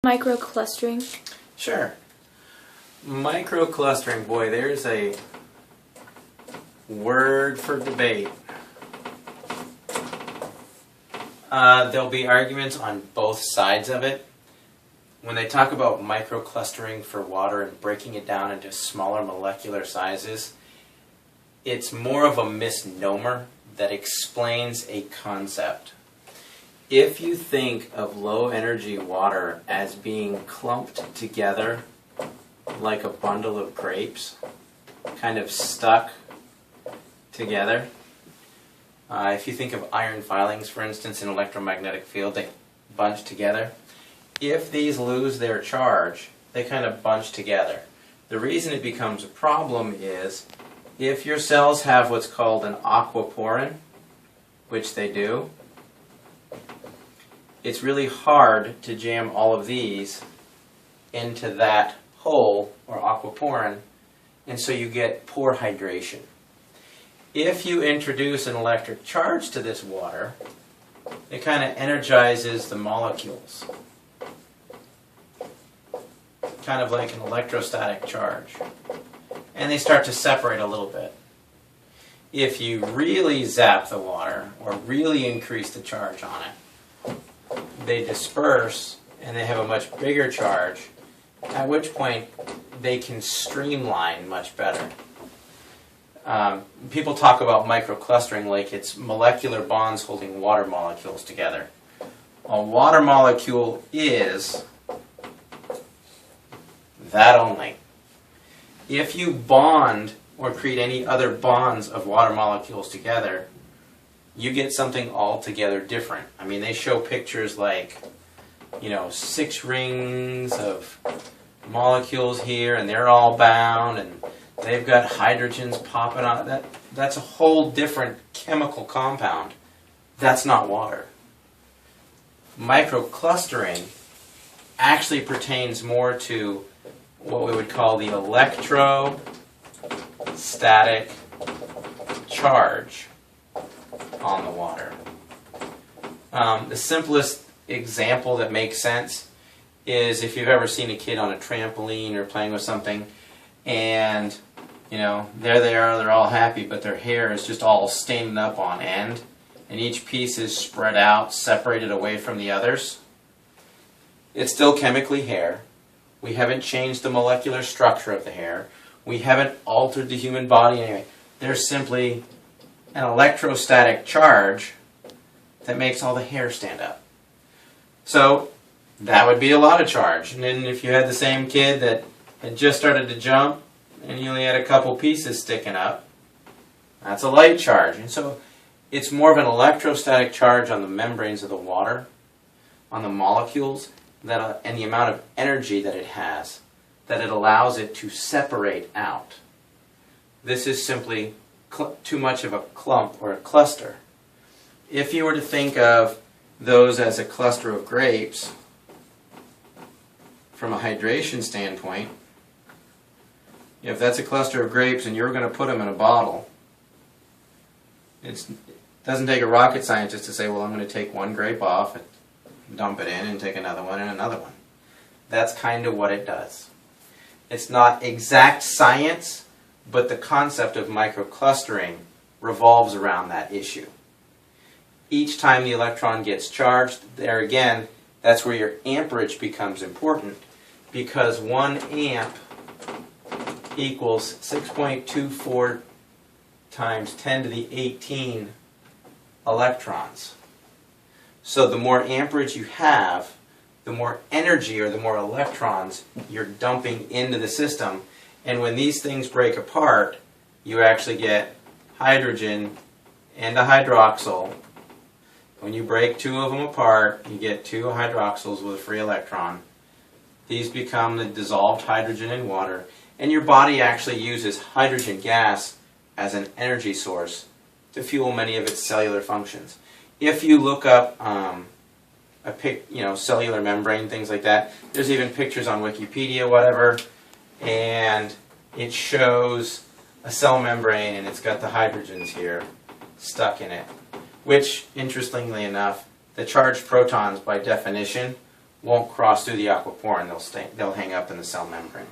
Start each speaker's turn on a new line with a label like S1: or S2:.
S1: Microclustering?
S2: Sure. Microclustering, boy, there's a word for debate. There'll be arguments on both sides of it. When they talk about microclustering for water and breaking it down into smaller molecular sizes, it's more of a misnomer that explains a concept. If you think of low energy water as being clumped together like a bundle of grapes, kind of stuck together, if you think of iron filings, for instance, in an electromagnetic field, they bunch together. If these lose their charge, they kind of bunch together. The reason it becomes a problem is if your cells have what's called an aquaporin, which they do, it's really hard to jam all of these into that hole, or aquaporin, and so you get poor hydration. If you introduce an electric charge to this water, it kind of energizes the molecules, kind of like an electrostatic charge, and they start to separate a little bit. If you really zap the water, or really increase the charge on it, they disperse and they have a much bigger charge, at which point they can streamline much better. People talk about microclustering like it's molecular bonds holding water molecules together. A water molecule is that only. If you bond or create any other bonds of water molecules together, you get something altogether different. I mean, they show pictures like, 6 rings of molecules here, and they're all bound, and they've got hydrogens popping out. That's a whole different chemical compound. That's not water. Microclustering actually pertains more to what we would call the electrostatic charge on the water. The simplest example that makes sense is if you've ever seen a kid on a trampoline or playing with something, and there they are, they're all happy, but their hair is just all standing up on end, and each piece is spread out, separated away from the others. It's still chemically hair. We haven't changed the molecular structure of the hair. We haven't altered the human body anyway. There's simply an electrostatic charge that makes all the hair stand up. So that would be a lot of charge. And then if you had the same kid that had just started to jump and you only had a couple pieces sticking up, that's a light charge. And so it's more of an electrostatic charge on the membranes of the water, on the molecules, and the amount of energy that it has, that it allows it to separate out. This is simply too much of a clump or a cluster. If you were to think of those as a cluster of grapes, from a hydration standpoint, if that's a cluster of grapes and you're going to put them in a bottle, it doesn't take a rocket scientist to say, well, I'm going to take one grape off and dump it in and take another one and another one. That's kind of what it does. It's not exact science, but the concept of microclustering revolves around that issue. Each time the electron gets charged, there again, that's where your amperage becomes important, because 1 amp equals 6.24 times 10 to the 18 electrons. So the more amperage you have, the more energy or the more electrons you're dumping into the system. And when these things break apart, you actually get hydrogen and a hydroxyl. When you break 2 of them apart, you get 2 hydroxyls with a free electron. These become the dissolved hydrogen in water, and your body actually uses hydrogen gas as an energy source to fuel many of its cellular functions. If you look up cellular membrane, things like that, there's even pictures on Wikipedia, whatever, and it shows a cell membrane, and it's got the hydrogens here stuck in it, which, interestingly enough, the charged protons, by definition, won't cross through the aquaporin. They'll hang up in the cell membrane.